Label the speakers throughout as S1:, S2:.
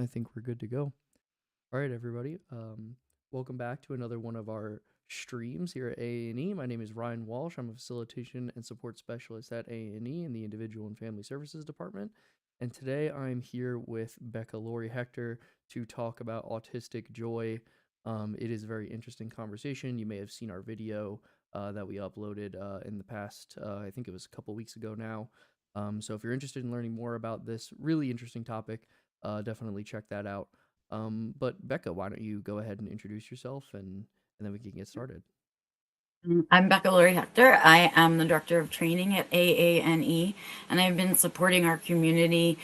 S1: I think we're good to go. All right, everybody. Welcome back to another one of our streams here at A&E. My name is Ryan Walsh. I'm a facilitation and support specialist at A&E in the Individual and Family Services Department. And today I'm here with Becca, Lory, Hector to talk about autistic joy. It is a very interesting conversation. You may have seen our video that we uploaded in the past, I think it was a couple weeks ago now. So if you're interested in learning more about this really interesting topic, definitely check that out. But Becca, why don't you go ahead and introduce yourself and then we can get started.
S2: I'm Becca, Lory, Hector. I am the Director of Training at AANE, and I've been supporting our community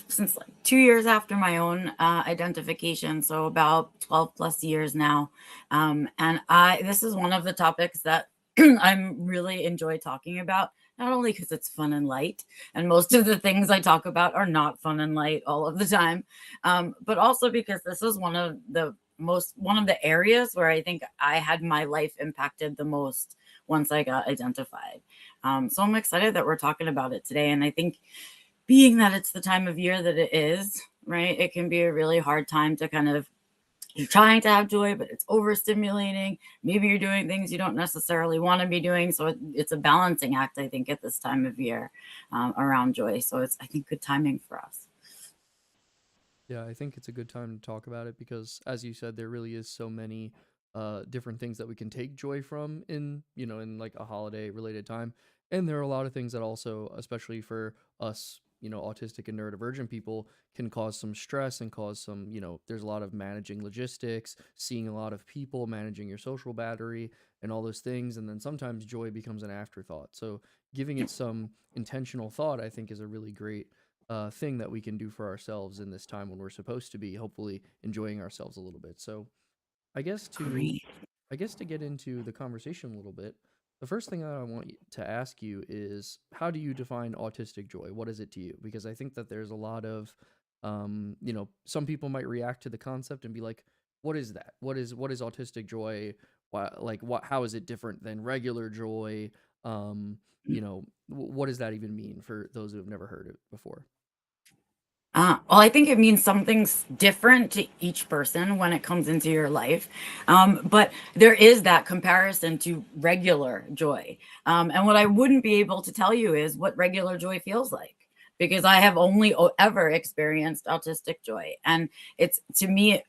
S2: since like 2 years after my own identification, so about 12 plus years now. This is one of the topics that I really enjoy talking about, not only because it's fun and light, and most of the things I talk about are not fun and light all of the time, but also because this is one of the areas where I think I had my life impacted the most once I got identified. So I'm excited that we're talking about it today. And I think being that it's the time of year that it is, right, it can be a really hard time to you're trying to have joy, but it's overstimulating. Maybe you're doing things you don't necessarily want to be doing. So it's a balancing act, I think, at this time of year around joy. So it's, I think, good timing for us.
S1: Yeah, I think it's a good time to talk about it because, as you said, there really is so many different things that we can take joy from in like a holiday related time. And there are a lot of things that also, especially for us, autistic and neurodivergent people, can cause some stress and cause there's a lot of managing logistics, seeing a lot of people, managing your social battery, and all those things. And then sometimes joy becomes an afterthought. So giving it some intentional thought, I think, is a really great thing that we can do for ourselves in this time when we're supposed to be hopefully enjoying ourselves a little bit. So I guess to
S2: Agree.
S1: I guess to get into the conversation a little bit, the first thing that I want to ask you is how do you define autistic joy? What is it to you? Because I think that there's a lot of some people might react to the concept and be like, what is that? What is autistic joy? How is it different than regular joy? What does that even mean for those who have never heard it before?
S2: Well, I think it means something's different to each person when it comes into your life. But there is that comparison to regular joy. And what I wouldn't be able to tell you is what regular joy feels like because I have only ever experienced autistic joy. And it's to me,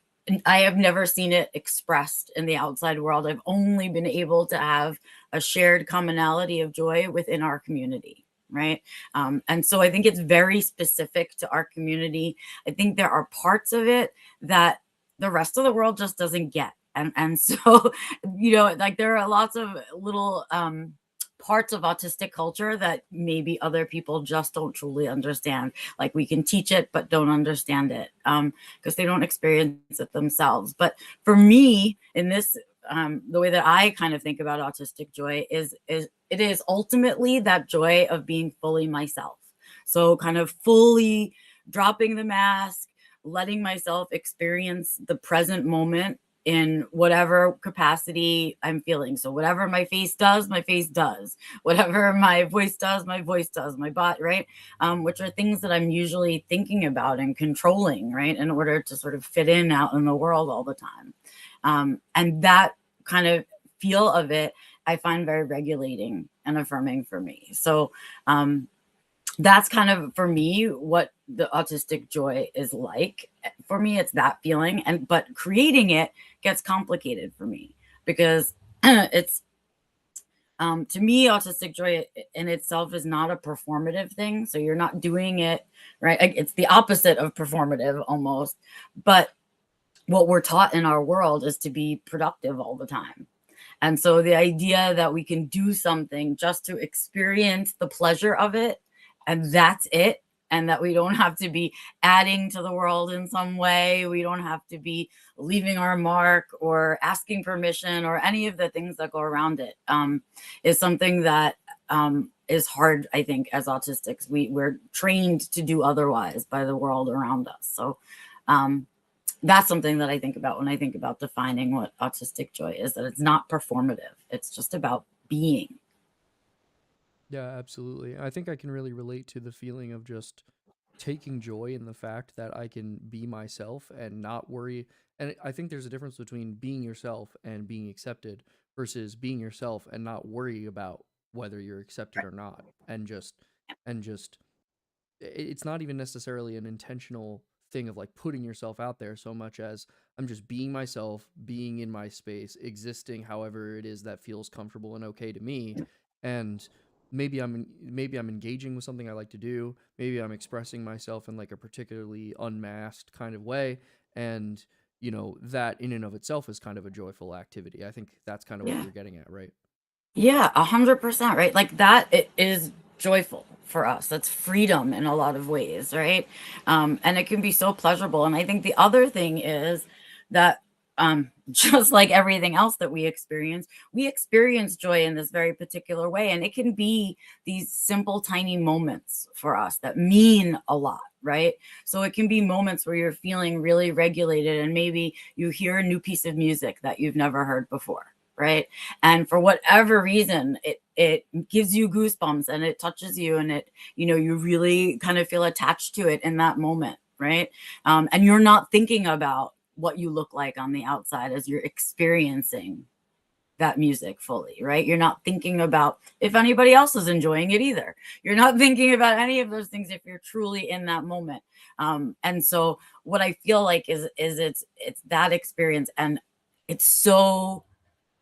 S2: I have never seen it expressed in the outside world. I've only been able to have a shared commonality of joy within our community. Right. And so I think it's very specific to our community. I think there are parts of it that the rest of the world just doesn't get. And so, like there are lots of little parts of autistic culture that maybe other people just don't truly understand. Like we can teach it, but don't understand it because they don't experience it themselves. But for me, in this the way that I kind of think about autistic joy is it is ultimately that joy of being fully myself. So kind of fully dropping the mask, letting myself experience the present moment in whatever capacity I'm feeling. So whatever my face does, my face does. Whatever my voice does, my voice does. My body, right? Which are things that I'm usually thinking about and controlling, right, in order to sort of fit in out in the world all the time. And that kind of feel of it, I find very regulating and affirming for me. So that's kind of for me what the autistic joy is like. For me, it's that feeling, and but creating it gets complicated for me because it's to me, autistic joy in itself is not a performative thing. So you're not doing it right. It's the opposite of performative almost, but what we're taught in our world is to be productive all the time. And so the idea that we can do something just to experience the pleasure of it and that's it, and that we don't have to be adding to the world in some way, we don't have to be leaving our mark or asking permission or any of the things that go around it, is something that is hard, I think, as autistics. We're trained to do otherwise by the world around us. So um, that's something that I think about when I think about defining what autistic joy is, that it's not performative. It's just about being.
S1: Yeah, absolutely. I think I can really relate to the feeling of just taking joy in the fact that I can be myself and not worry. And I think there's a difference between being yourself and being accepted versus being yourself and not worry about whether you're accepted or not, and just it's not even necessarily an intentional thing of like putting yourself out there so much as I'm just being myself, being in my space, existing however it is that feels comfortable and okay to me. And maybe I'm engaging with something I like to do. Maybe I'm expressing myself in like a particularly unmasked kind of way, and that in and of itself is kind of a joyful activity. I think that's kind of what
S2: Yeah.
S1: you're getting at, right?
S2: Yeah, 100%, right? Like that it is joyful for us. That's freedom in a lot of ways, right? And it can be so pleasurable. And I think the other thing is that just like everything else that we experience joy in this very particular way. And it can be these simple, tiny moments for us that mean a lot, right? So it can be moments where you're feeling really regulated and maybe you hear a new piece of music that you've never heard before, right? And for whatever reason, it gives you goosebumps and it touches you, and it, you really kind of feel attached to it in that moment, right? And you're not thinking about what you look like on the outside as you're experiencing that music fully, right? You're not thinking about if anybody else is enjoying it either. You're not thinking about any of those things if you're truly in that moment. And so what I feel like is it's that experience, and it's so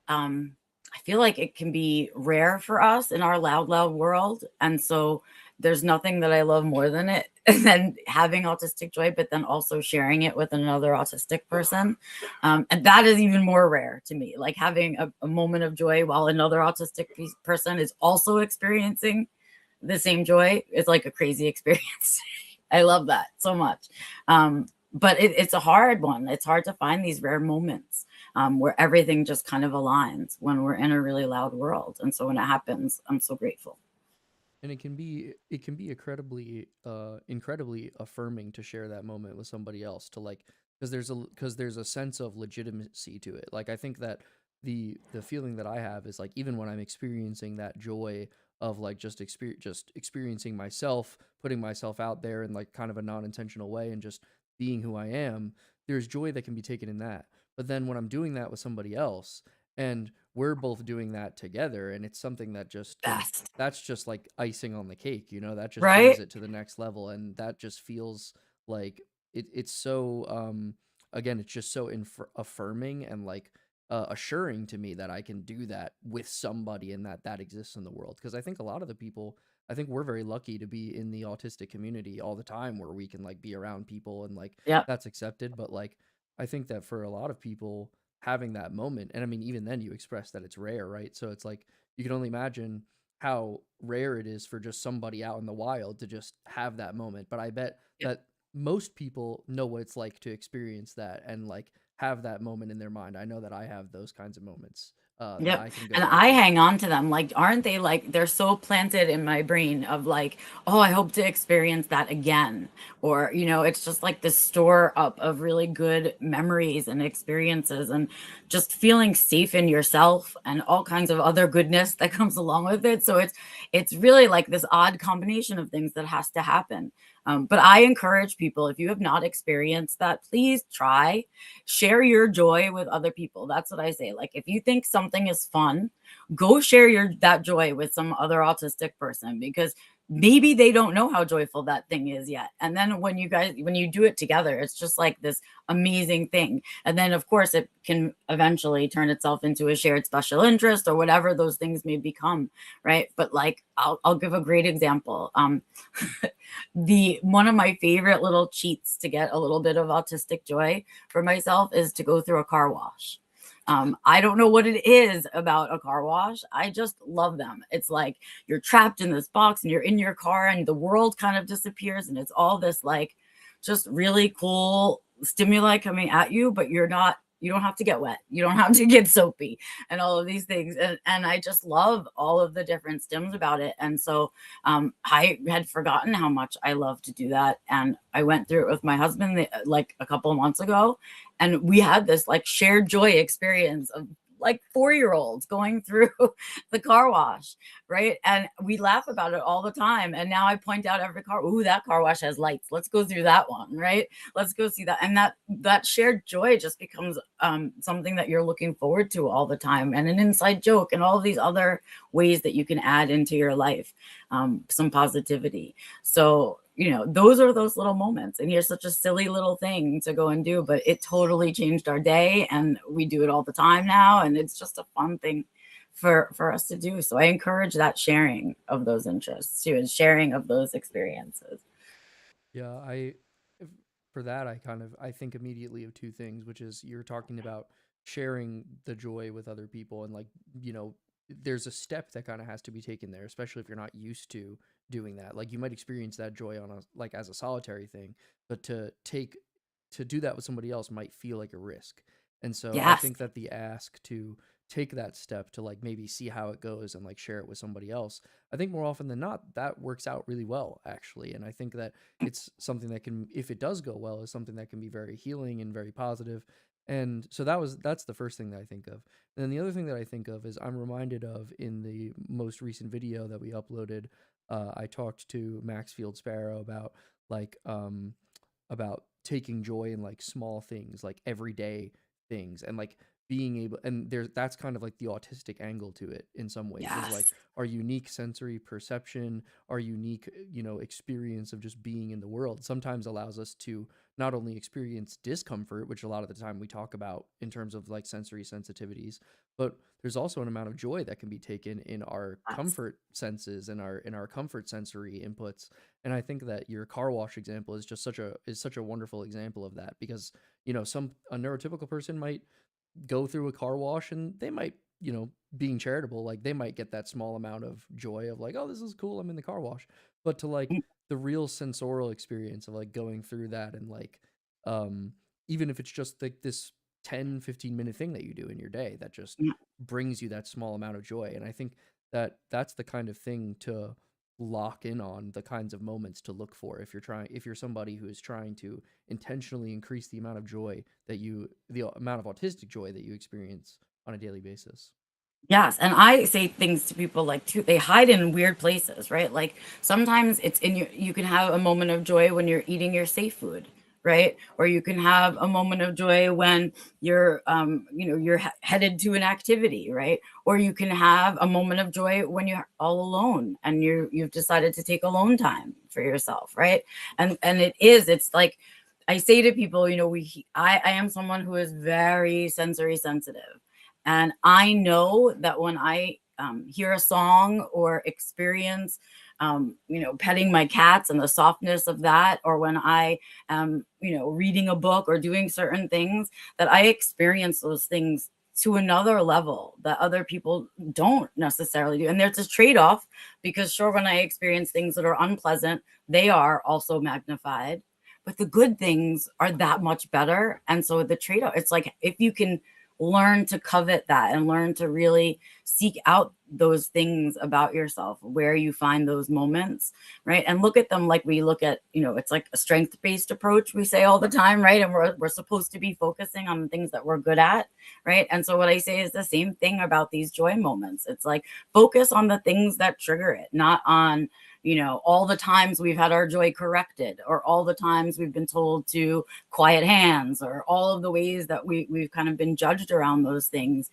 S2: I feel like it can be rare for us in our loud, loud world. And so there's nothing that I love more than it than having autistic joy, but then also sharing it with another autistic person. And that is even more rare to me, like having a moment of joy while another autistic person is also experiencing the same joy is like a crazy experience. I love that so much. But it's a hard one. It's hard to find these rare moments where everything just kind of aligns when we're in a really loud world. And so when it happens, I'm so grateful.
S1: And it can be incredibly affirming to share that moment with somebody else, to like, because there's a sense of legitimacy to it. Like, I think that the feeling that I have is like, even when I'm experiencing that joy of like just experiencing myself, putting myself out there in like kind of a non-intentional way and just being who I am, there's joy that can be taken in that. But then when I'm doing that with somebody else, and we're both doing that together, and it's something that just can
S2: Best.
S1: that's just like icing on the cake, that just brings
S2: Right?
S1: it to the next level, and that just feels like it's so again, it's just so affirming and like assuring to me that I can do that with somebody, and that exists in the world. Because I think a lot of the people, I think we're very lucky to be in the autistic community all the time, where we can like be around people and like
S2: Yep.
S1: that's accepted. But like, I think that for a lot of people, having that moment, and I mean, even then you express that it's rare, right? So it's like, you can only imagine how rare it is for just somebody out in the wild to just have that moment. But I bet
S2: Yep.
S1: that most people know what it's like to experience that and like have that moment in their mind. I know that I have those kinds of moments that
S2: Yep.
S1: I can go
S2: And
S1: back
S2: I
S1: to.
S2: hang on to them. Like, aren't they like they're so planted in my brain of like, oh, I hope to experience that again. Or, it's just like this store up of really good memories and experiences and just feeling safe in yourself and all kinds of other goodness that comes along with it. So it's really like this odd combination of things that has to happen. But I encourage people, if you have not experienced that, please try. Share your joy with other people. That's what I say. Like, if you think something is fun, go share that joy with some other autistic person, because maybe they don't know how joyful that thing is yet. And then when you do it together, it's just like this amazing thing. And then of course it can eventually turn itself into a shared special interest or whatever those things may become, right? But like, I'll give a great example. The one of my favorite little cheats to get a little bit of autistic joy for myself is to go through a car wash. I don't know what it is about a car wash. I just love them. It's like you're trapped in this box and you're in your car and the world kind of disappears, and it's all this like just really cool stimuli coming at you, but you don't have to get wet. You don't have to get soapy and all of these things. And I just love all of the different stims about it. And so I had forgotten how much I love to do that. And I went through it with my husband like a couple of months ago. And we had this like shared joy experience of like 4-year olds going through the car wash, right? And we laugh about it all the time. And now I point out every car, ooh, that car wash has lights. Let's go through that one, right? Let's go see that. And that shared joy just becomes something that you're looking forward to all the time, and an inside joke, and all of these other ways that you can add into your life some positivity. So, those are those little moments. And here's such a silly little thing to go and do, but it totally changed our day. And we do it all the time now. And it's just a fun thing for us to do. So I encourage that sharing of those interests too, and sharing of those experiences.
S1: Yeah, if- for that I think immediately of two things, which is you're talking about sharing the joy with other people, and like, you know, there's a step that kind of has to be taken there, especially if you're not used to doing that. Like you might experience that joy on a like as a solitary thing, but to do that with somebody else might feel like a risk. And so I
S2: Yes.
S1: think that the ask to take that step to like maybe see how it goes and like share it with somebody else, I think more often than not that works out really well actually. And I think that it's something that can, if it does go well, is something that can be very healing and very positive. And so that's the first thing that I think of. And then the other thing that I think of is I'm reminded of in the most recent video that we uploaded. I talked to Maxfield Sparrow like about taking joy in like small things, like everyday things, and like being able, and there's that's kind of like the autistic angle to it in some ways, is like
S2: Yes.
S1: our unique sensory perception, our unique, experience of just being in the world sometimes allows us to not only experience discomfort, which a lot of the time we talk about in terms of like sensory sensitivities, but there's also an amount of joy that can be taken in our
S2: Yes.
S1: comfort senses and our comfort sensory inputs. And I think that your car wash example is just such a wonderful example of that, because some a neurotypical person might go through a car wash and they might, being charitable, like they might get that small amount of joy of like, oh, this is cool, I'm in the car wash. But to like
S2: Mm,
S1: the real sensorial experience of like going through that, and like um even if it's just like this 10-15 minute thing that you do in your day that just
S2: mm.
S1: brings you that small amount of joy. And I think that that's the kind of thing to lock in on, the kinds of moments to look for if you're somebody who is trying to intentionally increase the amount of joy the amount of autistic joy that you experience on a daily basis.
S2: Yes, and I say things to people like too, they hide in weird places, right? Like sometimes it's in your, you can have a moment of joy when you're eating your safe food, right? Or you can have a moment of joy when you're you're headed to an activity, right? Or you can have a moment of joy when you're all alone and you've decided to take alone time for yourself, right? And it's like I say to people, I am someone who is very sensory sensitive. And I know that when I hear a song or experience, petting my cats and the softness of that, or when I am, reading a book or doing certain things, that I experience those things to another level that other people don't necessarily do. And there's a trade off because, sure, when I experience things that are unpleasant, they are also magnified. But the good things are that much better. And so the trade off, it's like if you can learn to covet that and learn to really seek out those things about yourself where you find those moments, right? And look at them like we look at, it's like a strength-based approach we say all the time, right? And we're supposed to be focusing on the things that we're good at, right? And so what I say is the same thing about these joy moments. It's like focus on the things that trigger it, not on all the times we've had our joy corrected, or all the times we've been told to quiet hands, or all of the ways that we've kind of been judged around those things.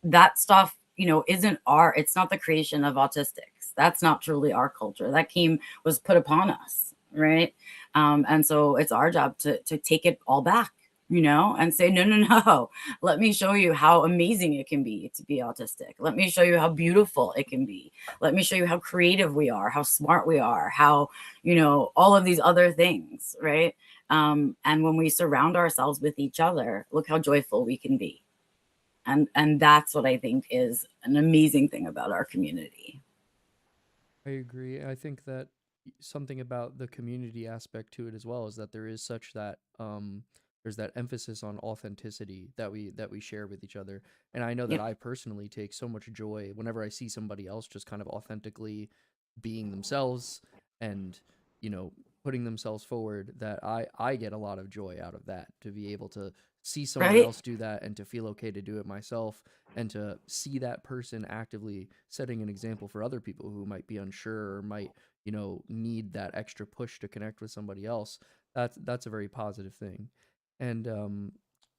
S2: That stuff, it's not the creation of autistics. That's not truly our culture. That was put upon us, right? And so it's our job to take it all back, and say, no, no, no. Let me show you how amazing it can be to be autistic. Let me show you how beautiful it can be. Let me show you how creative we are, how smart we are, how, all of these other things, right? And when we surround ourselves with each other, look how joyful we can be. And that's what I think is an amazing thing about our community.
S1: I agree. I think that something about the community aspect to it as well is that there is such that there's that emphasis on authenticity that we share with each other. And I know that
S2: Yep.
S1: I personally take so much joy whenever I see somebody else just kind of authentically being themselves and, you know, putting themselves forward, that I get a lot of joy out of that, to be able to see someone
S2: right?
S1: else do that and to feel okay to do it myself, and to see that person actively setting an example for other people who might be unsure or might, need that extra push to connect with somebody else. That's a very positive thing. And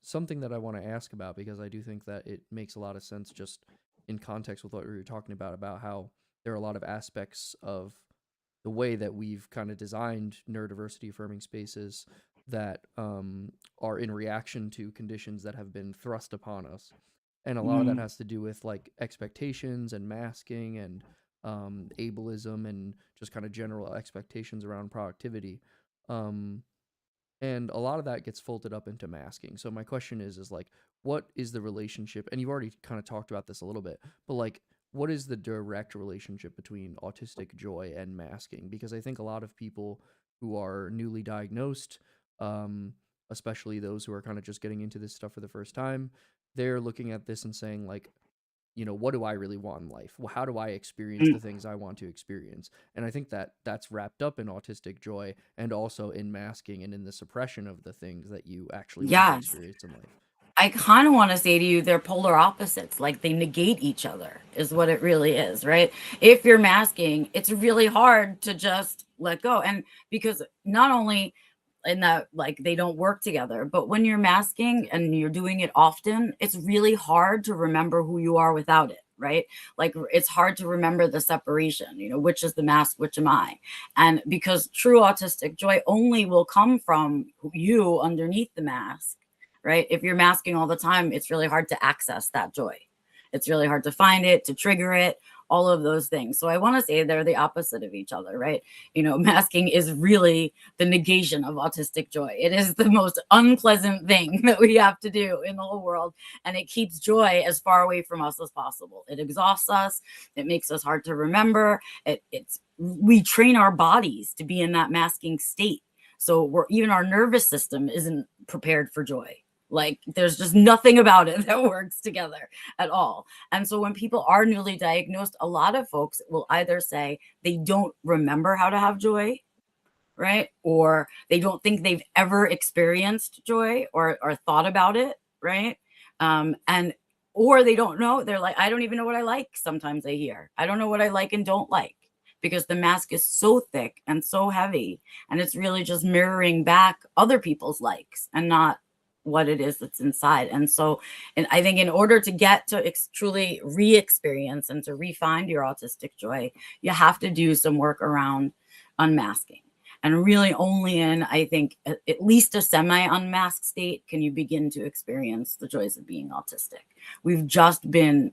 S1: something that I want to ask about, because I do think that it makes a lot of sense just in context with what we were talking about how there are a lot of aspects of the way that we've kind of designed neurodiversity affirming spaces that are in reaction to conditions that have been thrust upon us. And a lot of that
S2: Mm,
S1: has to do with like expectations and masking and ableism and just kind of general expectations around productivity. Um, and a lot of that gets folded up into masking. So my question is like, what is the relationship? And you've already kind of talked about this a little bit, but like, what is the direct relationship between autistic joy and masking? Because I think a lot of people who are newly diagnosed, um, especially those who are kind of just getting into this stuff for the first time, they're looking at this and saying like, what do I really want in life? Well, how do I experience
S2: mm.
S1: the things I want to experience? And I think that that's wrapped up in autistic joy and also in masking and in the suppression of the things that you actually want to
S2: Yes.
S1: experience in life.
S2: I kind of want to say to you, they're polar opposites. Like they negate each other, is what it really is, right? If you're masking, it's really hard to just let go. And because not only in that, like they don't work together, but when you're masking and you're doing it often, it's really hard to remember who you are without it, right? Like it's hard to remember the separation, which is the mask, which am I? And because true autistic joy only will come from you underneath the mask, right? If you're masking all the time, it's really hard to access that joy. It's really hard to find it, to trigger it, all of those things. So I want to say they're the opposite of each other, right? Masking is really the negation of autistic joy. It is the most unpleasant thing that we have to do in the whole world. And it keeps joy as far away from us as possible. It exhausts us. It makes us hard to remember. We train our bodies to be in that masking state. So even our nervous system isn't prepared for joy. Like there's just nothing about it that works together at all. And so when people are newly diagnosed, a lot of folks will either say they don't remember how to have joy, right? Or they don't think they've ever experienced joy or thought about it, right? And or they don't know. They're like, I don't even know what I like. Sometimes I hear, I don't know what I like and don't like because the mask is so thick and so heavy. And it's really just mirroring back other people's likes and not what it is that's inside. And I think in order to get to truly re-experience and to refine your autistic joy, you have to do some work around unmasking. And really only in, I think, at least a semi-unmasked state can you begin to experience the joys of being autistic. We've just been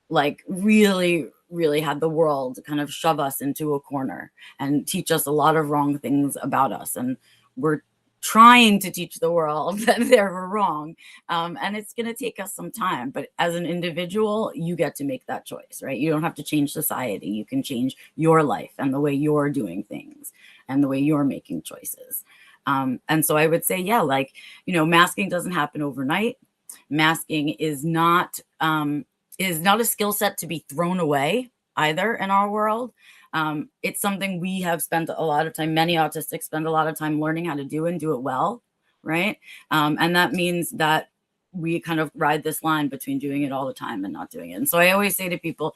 S2: like really, really had the world kind of shove us into a corner and teach us a lot of wrong things about us. And we're trying to teach the world that they're wrong. And it's going to take us some time. But as an individual, you get to make that choice, right? You don't have to change society. You can change your life and the way you're doing things and the way you're making choices. And so I would say, yeah, like, masking doesn't happen overnight. Masking is not a skill set to be thrown away either in our world. It's something we have spent a lot of time, many autistics spend a lot of time learning how to do and do it well, right? And that means that we kind of ride this line between doing it all the time and not doing it. And so I always say to people,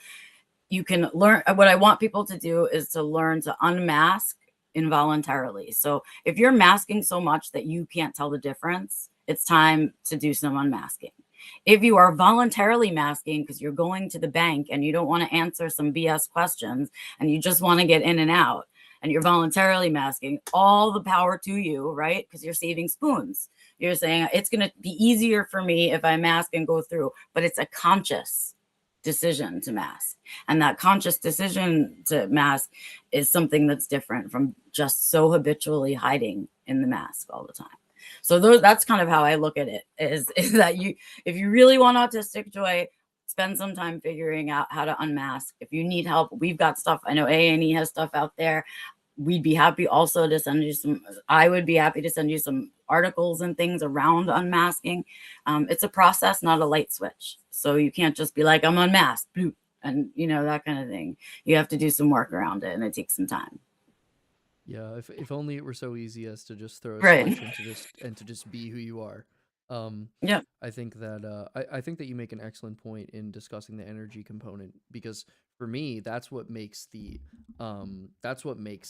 S2: you can learn. What I want people to do is to learn to unmask involuntarily. So if you're masking so much that you can't tell the difference, it's time to do some unmasking. If you are voluntarily masking because you're going to the bank and you don't want to answer some BS questions and you just want to get in and out and you're voluntarily masking, all the power to you, right? Because you're saving spoons. You're saying it's going to be easier for me if I mask and go through, but it's a conscious decision to mask. And that conscious decision to mask is something that's different from just so habitually hiding in the mask all the time. So that's kind of how I look at it is that if you really want autistic joy, spend some time figuring out how to unmask. If you need help, we've got stuff. I know A&E has stuff out there. We'd be happy also to send you I would be happy to send you some articles and things around unmasking. It's a process, not a light switch. So you can't just be like, I'm unmasked, and that kind of thing. You have to do some work around it and it takes some time.
S1: Yeah, if only it were so easy as to just throw a
S2: Right.
S1: switch and to just be who you are. Um,
S2: Yeah.
S1: I think that I think that you make an excellent point in discussing the energy component, because for me that's what makes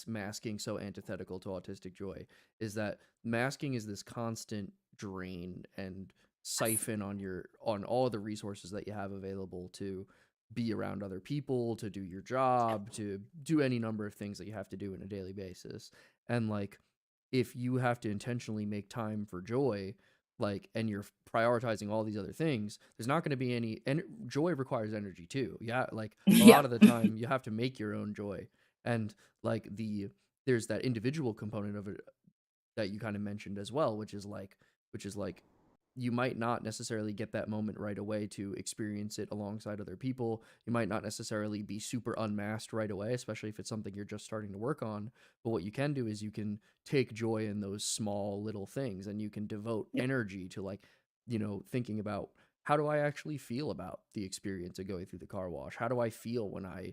S1: masking so antithetical to autistic joy, is that masking is this constant drain and siphon on all the resources that you have available to be around other people, to do your job, to do any number of things that you have to do on a daily basis. And like, if you have to intentionally make time for joy, like, and you're prioritizing all these other things, there's not going to be any, and joy requires energy too. Yeah, like a
S2: Yeah.
S1: lot of the time you have to make your own joy. And like there's that individual component of it that you kind of mentioned as well, which is like you might not necessarily get that moment right away to experience it alongside other people. You might not necessarily be super unmasked right away, especially if it's something you're just starting to work on. But what you can do is you can take joy in those small little things, and you can devote
S2: Yep.
S1: energy to, like, thinking about, how do I actually feel about the experience of going through the car wash? How do I feel when I,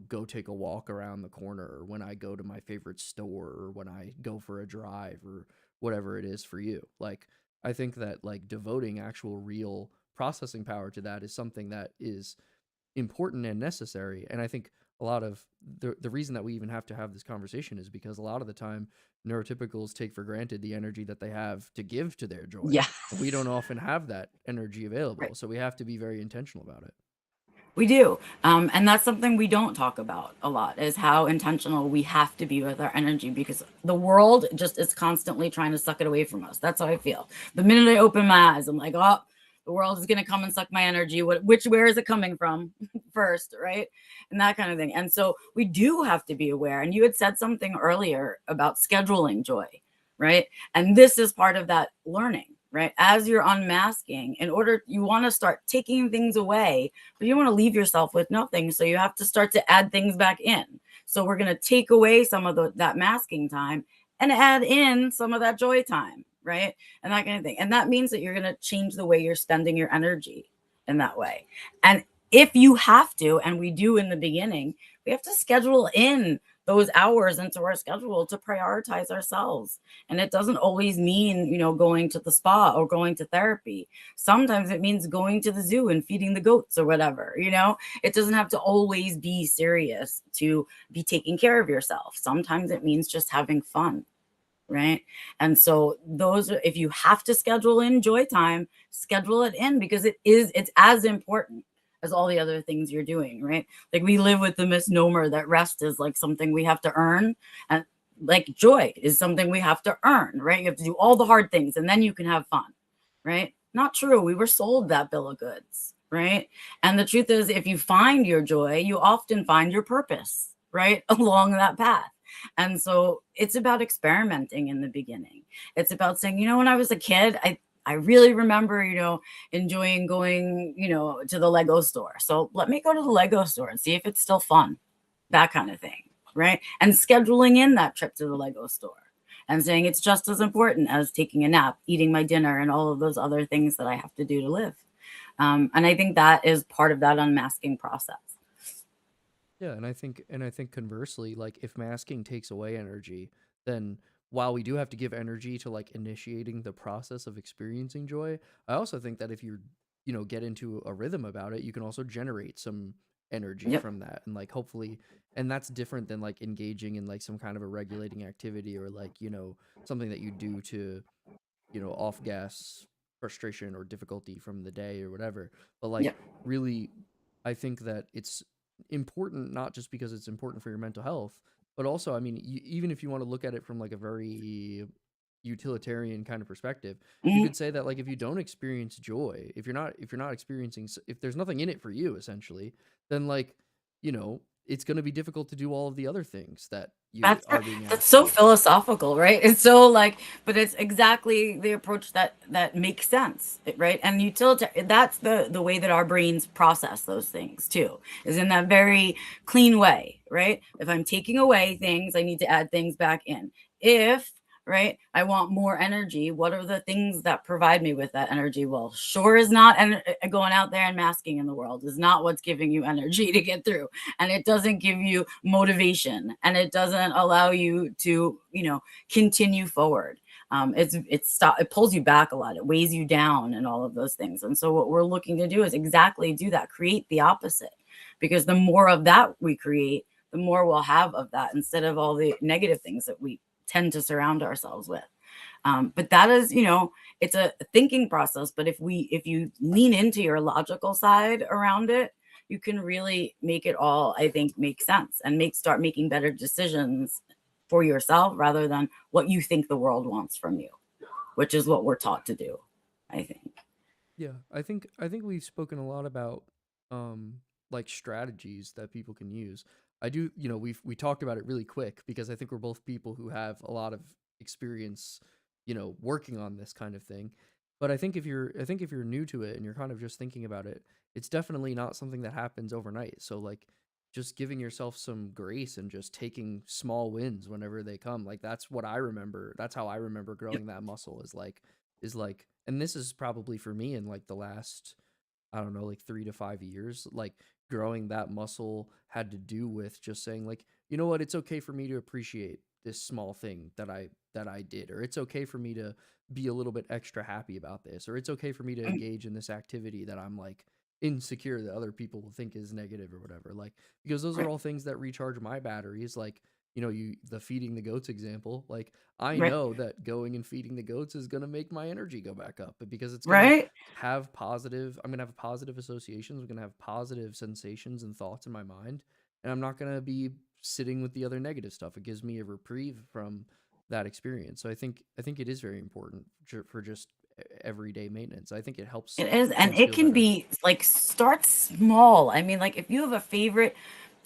S1: go take a walk around the corner, or when I go to my favorite store, or when I go for a drive, or whatever it is for you? Like, I think that, like, devoting actual real processing power to that is something that is important and necessary. And I think a lot of the reason that we even have to have this conversation is because a lot of the time neurotypicals take for granted the energy that they have to give to their joy.
S2: Yeah.
S1: And we don't often have that energy
S2: Right.
S1: available. So we have to be very intentional about it.
S2: We do. And that's something we don't talk about a lot, is how intentional we have to be with our energy, because the world just is constantly trying to suck it away from us. That's how I feel. The minute I open my eyes, I'm like, oh, the world is going to come and suck my energy. Where is it coming from first? Right. And that kind of thing. And so we do have to be aware. And you had said something earlier about scheduling joy. Right. And this is part of that learning. Right. As you're unmasking, you want to start taking things away, but you want to leave yourself with nothing. So you have to start to add things back in. So we're going to take away some of that masking time and add in some of that joy time, right? And that kind of thing. And that means that you're going to change the way you're spending your energy in that way. And if you have to, and we do in the beginning, we have to schedule in those hours into our schedule to prioritize ourselves. And it doesn't always mean, going to the spa or going to therapy. Sometimes it means going to the zoo and feeding the goats or whatever. It doesn't have to always be serious to be taking care of yourself. Sometimes it means just having fun. Right. And so if you have to schedule in joy time, schedule it in, because it's as important as all the other things you're doing. Right. Like, we live with the misnomer that rest is like something we have to earn. And like, joy is something we have to earn. Right. You have to do all the hard things and then you can have fun. Right. Not true. We were sold that bill of goods. Right. And the truth is, if you find your joy, you often find your purpose right along that path. And so it's about experimenting in the beginning. It's about saying, when I was a kid, I really remember, enjoying going, to the Lego store. So let me go to the Lego store and see if it's still fun, that kind of thing. Right. And scheduling in that trip to the Lego store and saying it's just as important as taking a nap, eating my dinner, and all of those other things that I have to do to live. And I think that is part of that unmasking process.
S1: Yeah, and I think conversely, like, if masking takes away energy, then while we do have to give energy to, like, initiating the process of experiencing joy, I also think that if get into a rhythm about it, you can also generate some energy
S2: Yep.
S1: from that, and, like, hopefully, and that's different than, like, engaging in, like, some kind of a regulating activity, or, like, something that you do to, off gas frustration or difficulty from the day or whatever. But, like,
S2: Yep.
S1: really, I think that it's important, not just because it's important for your mental health, but also, I mean, even if you want to look at it from, like, a very utilitarian kind of perspective, you
S2: Mhm.
S1: could say that, like, if you don't experience joy, if you're not experiencing, if there's nothing in it for you, essentially, then, like, it's going to be difficult to do all of the other things that you
S2: That's
S1: are being
S2: that's
S1: asked to
S2: so
S1: do.
S2: philosophical, right? It's so like, but it's exactly the approach that makes sense, right? And utilitarian, that's the way that our brains process those things too, is in that very clean way, right? If I'm taking away things, I need to add things back in. If right, I want more energy, what are the things that provide me with that energy? Well, sure is not, and going out there and masking in the world is not what's giving you energy to get through, and it doesn't give you motivation, and it doesn't allow you to continue forward. It pulls you back a lot. It weighs you down and all of those things. And so what we're looking to do is exactly do that, create the opposite, because the more of that we create, the more we'll have of that, instead of all the negative things that we tend to surround ourselves with. But that is, it's a thinking process. But if you lean into your logical side around it, you can really make it all, I think, make sense, and start making better decisions for yourself, rather than what you think the world wants from you, which is what we're taught to do, I think.
S1: Yeah, I think we've spoken a lot about um like strategies that people can use. I do, we talked about it really quick because I think we're both people who have a lot of experience, working on this kind of thing. But I think if you're new to it and you're kind of just thinking about it, it's definitely not something that happens overnight. So like just giving yourself some grace and just taking small wins whenever they come. Like that's what I remember. That's how I remember growing that muscle is like, and this is probably for me in like the last, I don't know, like 3 to 5 years, like growing that muscle had to do with just saying like, you know what, it's okay for me to appreciate this small thing that I did, or it's okay for me to be a little bit extra happy about this, or it's okay for me to engage in this activity that I'm like insecure that other people will think is negative or whatever. Like, because those are
S2: Right,
S1: all things that recharge my batteries. Like, the feeding the goats example, like I
S2: right,
S1: know that going and feeding the goats is going to make my energy go back up, but because it's going to
S2: right.
S1: I'm going to have positive associations, I'm going to have positive sensations and thoughts in my mind, and I'm not going to be sitting with the other negative stuff. It gives me a reprieve from that experience. So I think it is very important for just everyday maintenance. I think it helps
S2: It is, and
S1: things
S2: it
S1: feel
S2: can
S1: better.
S2: be like, start small. I mean, like, if you have a favorite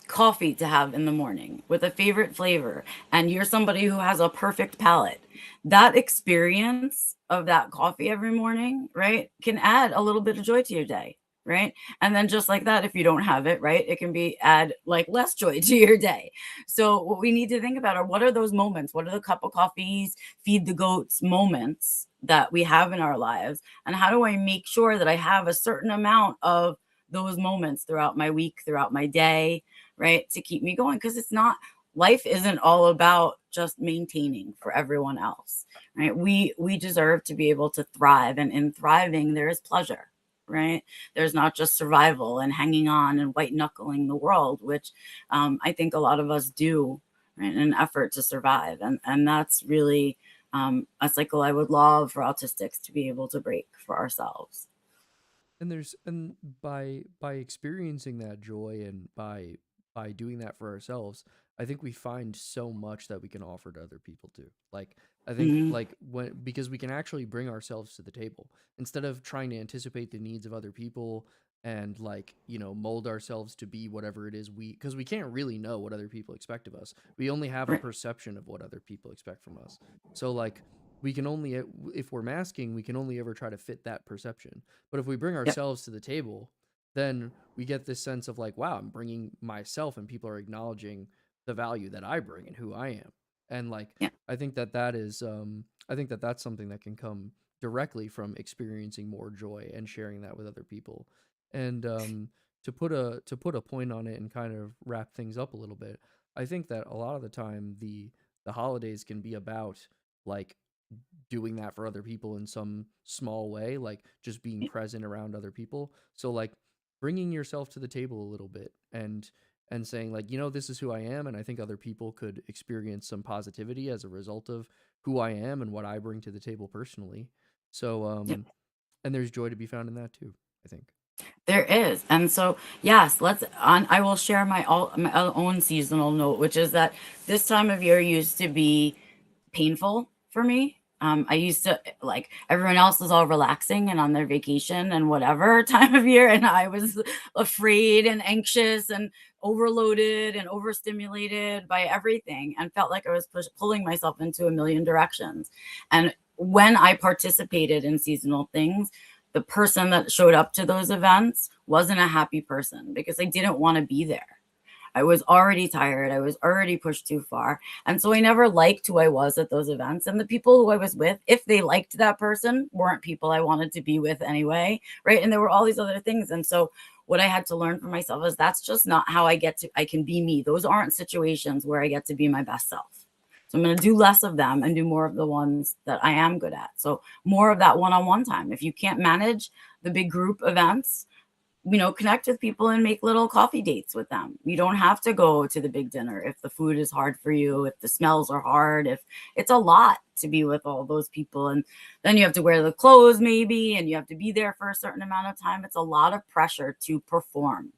S2: coffee to have in the morning with a favorite flavor, and you're somebody who has a perfect palate, that experience of that coffee every morning, right, can add a little bit of joy to your day, right? And then just like that, if you don't have it, right, it can be add like less joy to your day. So what we need to think about are, what are those moments, what are the cup of coffees, feed the goats moments that we have in our lives, and how do I make sure that I have a certain amount of those moments throughout my week, throughout my day, right? To keep me going. Because life isn't all about just maintaining for everyone else, right? We deserve to be able to thrive, and in thriving there is pleasure, right? There's not just survival and hanging on and white knuckling the world, which I think a lot of us do, right, in an effort to survive. And that's really a cycle I would love for autistics to be able to break for ourselves.
S1: And by experiencing that joy and by doing that for ourselves, I think we find so much that we can offer to other people too. Like I think
S2: Mhm.
S1: like when because we can actually bring ourselves to the table instead of trying to anticipate the needs of other people and like, mold ourselves to be whatever it is because we can't really know what other people expect of us. We only have a
S2: Right.
S1: perception of what other people expect from us. So like we can only if we're masking, we can only ever try to fit that perception. But if we bring
S2: Yep.
S1: ourselves to the table, then we get this sense of like, wow, I'm bringing myself, and people are acknowledging the value that I bring and who I am. And like,
S2: Yeah.
S1: I think that that's something that can come directly from experiencing more joy and sharing that with other people. And to put a point on it and kind of wrap things up a little bit, I think that a lot of the time the holidays can be about like doing that for other people in some small way, like just being present around other people. So like bringing yourself to the table a little bit and saying like, this is who I am, and I think other people could experience some positivity as a result of who I am and what I bring to the table personally. So
S2: Yep.
S1: and there's joy to be found in that too, I think.
S2: There is. And so, yes, I will share my own seasonal note, which is that this time of year used to be painful for me. I used to, like, everyone else was all relaxing and on their vacation and whatever time of year, and I was afraid and anxious and overloaded and overstimulated by everything, and felt like I was pulling myself into a million directions. And when I participated in seasonal things, the person that showed up to those events wasn't a happy person, because I didn't want to be there. I was already tired. I was already pushed too far. And so I never liked who I was at those events. And the people who I was with, if they liked that person, weren't people I wanted to be with anyway. Right. And there were all these other things. And so what I had to learn for myself is that's just not how I can be me. Those aren't situations where I get to be my best self. So I'm going to do less of them and do more of the ones that I am good at. So more of that one-on-one time. If you can't manage the big group events, connect with people and make little coffee dates with them. You don't have to go to the big dinner if the food is hard for you, if the smells are hard, if it's a lot to be with all those people. And then you have to wear the clothes maybe, and you have to be there for a certain amount of time. It's a lot of pressure to perform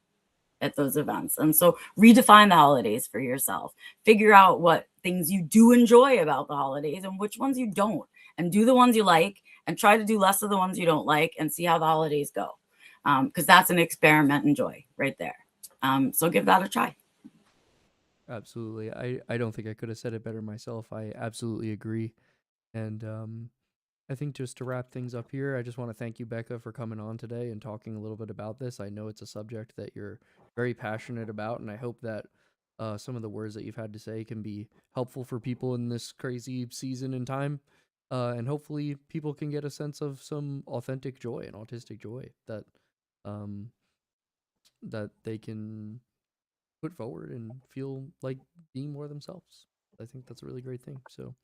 S2: at those events. And so redefine the holidays for yourself. Figure out what things you do enjoy about the holidays and which ones you don't, and do the ones you like and try to do less of the ones you don't like and see how the holidays go. Because that's an experiment in joy right there. So give that a try.
S1: Absolutely. I don't think I could have said it better myself. I absolutely agree. And I think just to wrap things up here, I just want to thank you, Becca, for coming on today and talking a little bit about this. I know it's a subject that you're very passionate about, and I hope that some of the words that you've had to say can be helpful for people in this crazy season and time. And hopefully, people can get a sense of some authentic joy and autistic joy um, that they can put forward and feel like being more themselves. I think that's a really great thing. So,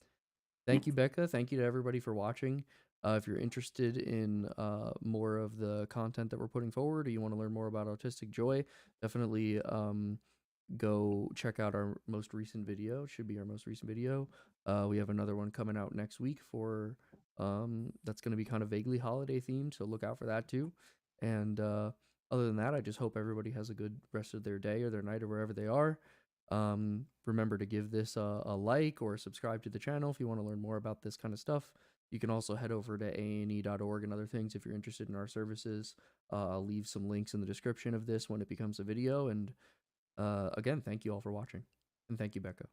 S1: thank you, Becca. Thank you to everybody for watching. If you're interested in more of the content that we're putting forward, or you want to learn more about Autistic Joy, definitely go check out our most recent video. It should be our most recent video. We have another one coming out next week for that's going to be kind of vaguely holiday themed, so look out for that too. And other than that, I just hope everybody has a good rest of their day or their night or wherever they are. Remember to give this a like or subscribe to the channel if you want to learn more about this kind of stuff. You can also head over to ane.org and other things if you're interested in our services. I'll leave some links in the description of this when it becomes a video. And again, thank you all for watching. And thank you, Becca.